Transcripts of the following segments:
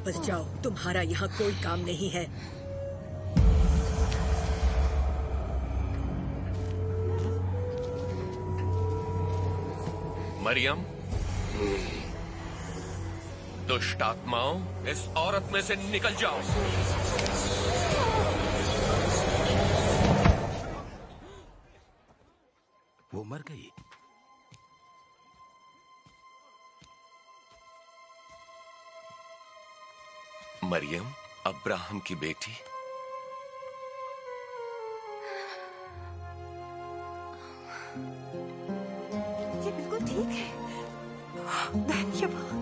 वापस जाओ, तुम्हारा यहाँ कोई काम नहीं है। मरियम, दुष्ट आत्माओं, इस औरत में से निकल जाओ। वो मर गई। मरियम, अब्राहम की बेटी। ये बिल्कुल ठीक है। धन्यवाद।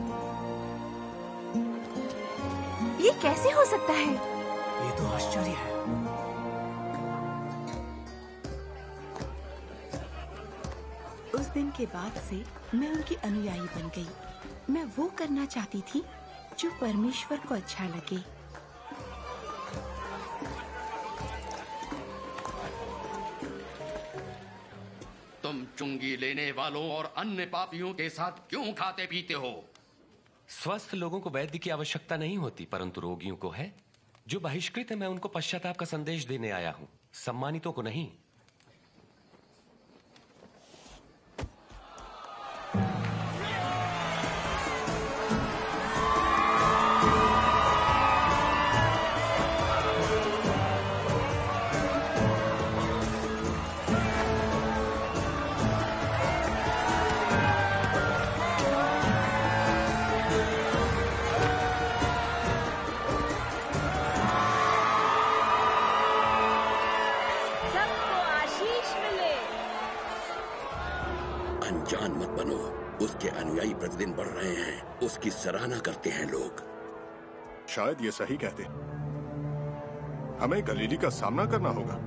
ये कैसे हो सकता है? ये तो आश्चर्य है। उस दिन के बाद से मैं उनकी अनुयायी बन गई। मैं वो करना चाहती थी जो परमेश्वर को अच्छा लगे। तुम चुंगी लेने वालों और अन्य पापियों के साथ क्यों खाते पीते हो? स्वस्थ लोगों को वैद्य की आवश्यकता नहीं होती, परंतु रोगियों को है। जो बहिष्कृत है, मैं उनको पश्चाताप का संदेश देने आया हूं, सम्मानितों को नहीं। अनजान मत बनो, उसके अनुयायी प्रतिदिन बढ़ रहे हैं, उसकी सराहना करते हैं लोग। शायद ये सही कहते, हमें गलीली का सामना करना होगा।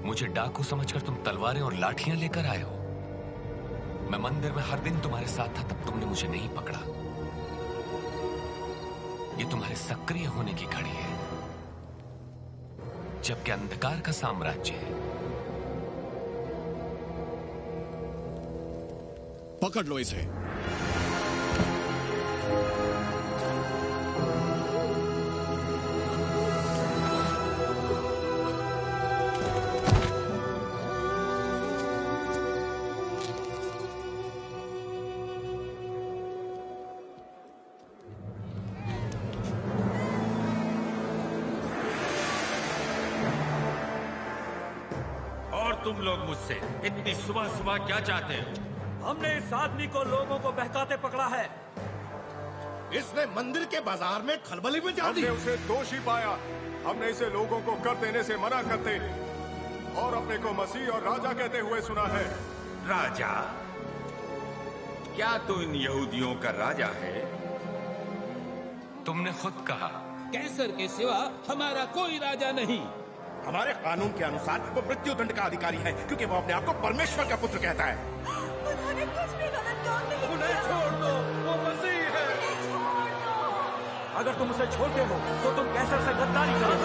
मुझे डाकू समझकर तुम तलवारें और लाठियां लेकर आए हो। मैं मंदिर में हर दिन तुम्हारे साथ था, तब तुमने मुझे नहीं पकड़ा। ये तुम्हारे सक्रिय होने की घड़ी है, जबकि अंधकार का साम्राज्य है। पकड़ लो इसे। तुम लोग मुझसे इतनी सुबह सुबह क्या चाहते हो? हमने इस आदमी को लोगों को बहकाते पकड़ा है। इसने मंदिर के बाजार में खलबली मचा दी। हमने उसे दोषी पाया। हमने इसे लोगों को कर देने से मना करते और अपने को मसीह और राजा कहते हुए सुना है। राजा? क्या तू इन यहूदियों का राजा है? तुमने खुद कहा, कैसर के सिवा हमारा कोई राजा नहीं। हमारे कानून के अनुसार वो मृत्यु दंड का अधिकारी है, क्योंकि वो अपने आप को परमेश्वर का पुत्र कहता है। उन्होंने कुछ भी गलत काम नहीं किया। उन्हें छोड़ दो, वो मसीह है। अगर तुम उसे छोड़ते हो तो तुम कैसर से गद्दारी करोगे।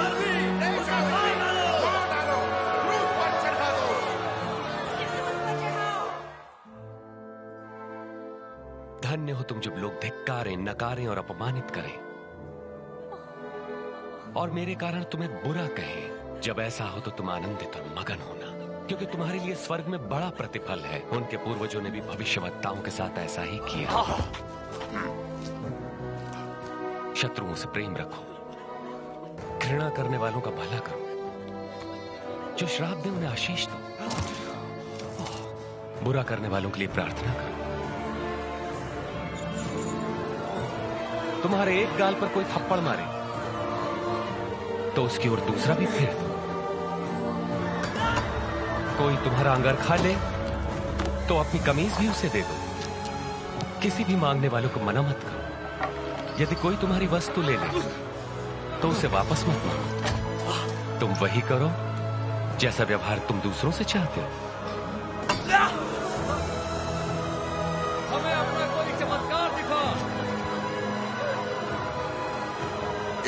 उसे मार डालो, क्रूस पर चढ़ा दो। धन्य हो तुम जब लोग धिक्कारें, नकारें और अपमानित करें और मेरे कारण तुम्हें बुरा कहें। जब ऐसा हो तो तुम आनंदित और मगन होना, क्योंकि तुम्हारे लिए स्वर्ग में बड़ा प्रतिफल है। उनके पूर्वजों ने भी भविष्यवक्ताओं के साथ ऐसा ही किया। शत्रुओं से प्रेम रखो, घृणा करने वालों का भला करो, जो श्राप दे उन्हें आशीष दो, बुरा करने वालों के लिए प्रार्थना करो। तुम्हारे एक गाल पर कोई थप्पड़ मारे तो उसकी ओर दूसरा भी फेर दो। कोई तुम्हारा अंगरखा ले तो अपनी कमीज भी उसे दे दो। किसी भी मांगने वालों को मना मत करो। यदि कोई तुम्हारी वस्तु ले ले तो उसे वापस मत मांगो। तुम वही करो जैसा व्यवहार तुम दूसरों से चाहते हो। हमें अपना कोई चमत्कार दिखा।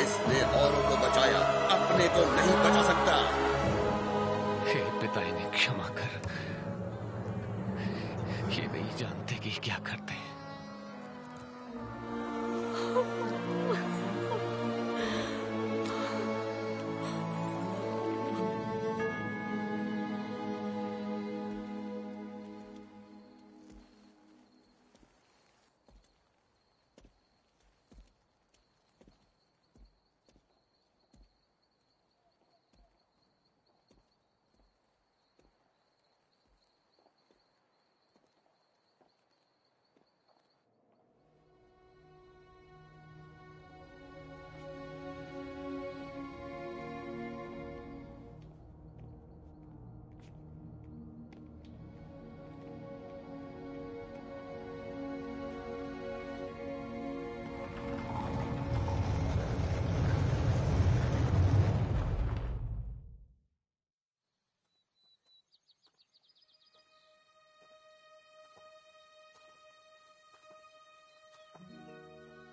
इसने औरों को बचाया, अपने को नहीं बचा सकता। हे पिता, इन्हें क्षमा कर। ये नहीं जानते कि क्या करते हैं।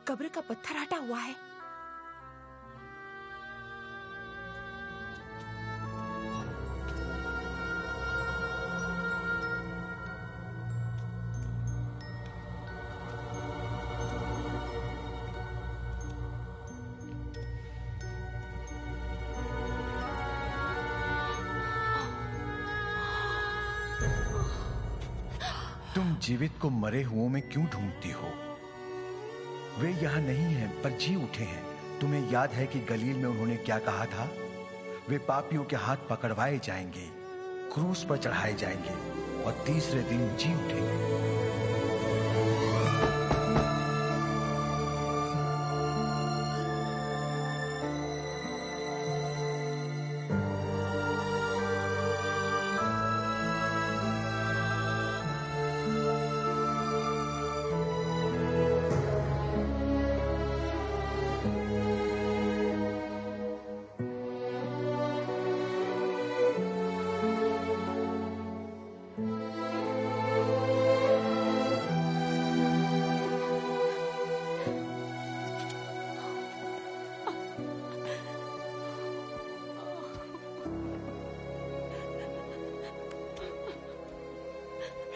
कब्र का पत्थर हटा हुआ है। तुम जीवित को मरे हुओं में क्यों ढूंढती हो? वे यहाँ नहीं हैं, पर जी उठे हैं। तुम्हें याद है कि गलील में उन्होंने क्या कहा था? वे पापियों के हाथ पकड़वाए जाएंगे, क्रूस पर चढ़ाए जाएंगे और तीसरे दिन जी उठेंगे।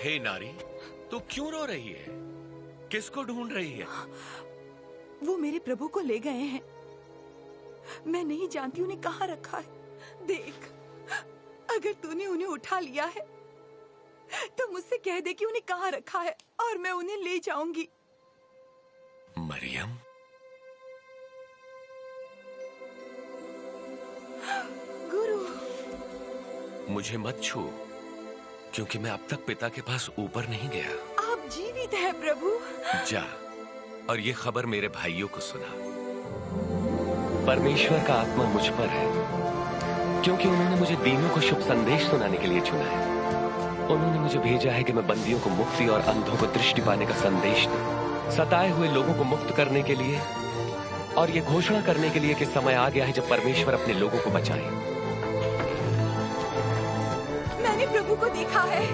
हे नारी, तू क्यों रो रही है? किसको ढूंढ रही है? वो मेरे प्रभु को ले गए हैं। मैं नहीं जानती उन्हें कहाँ रखा है। देख, अगर तूने उन्हें उठा लिया है तो मुझसे कह दे कि उन्हें कहाँ रखा है और मैं उन्हें ले जाऊंगी। मरियम, गुरु, मुझे मत छू, क्योंकि मैं अब तक पिता के पास ऊपर नहीं गया। आप जीवित हैं प्रभु। जा और ये खबर मेरे भाइयों को सुना। परमेश्वर का आत्मा मुझ पर है, क्योंकि उन्होंने मुझे दीनों को शुभ संदेश सुनाने के लिए चुना है। उन्होंने मुझे भेजा है कि मैं बंदियों को मुक्ति और अंधों को दृष्टि पाने का संदेश दूं, सताए हुए लोगों को मुक्त करने के लिए और ये घोषणा करने के लिए कि समय आ गया है जब परमेश्वर अपने लोगों को बचाए। मैंने प्रभु को देखा है,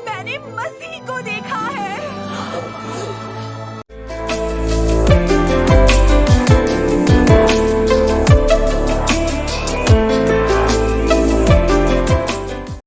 मैंने मसीह को देखा है।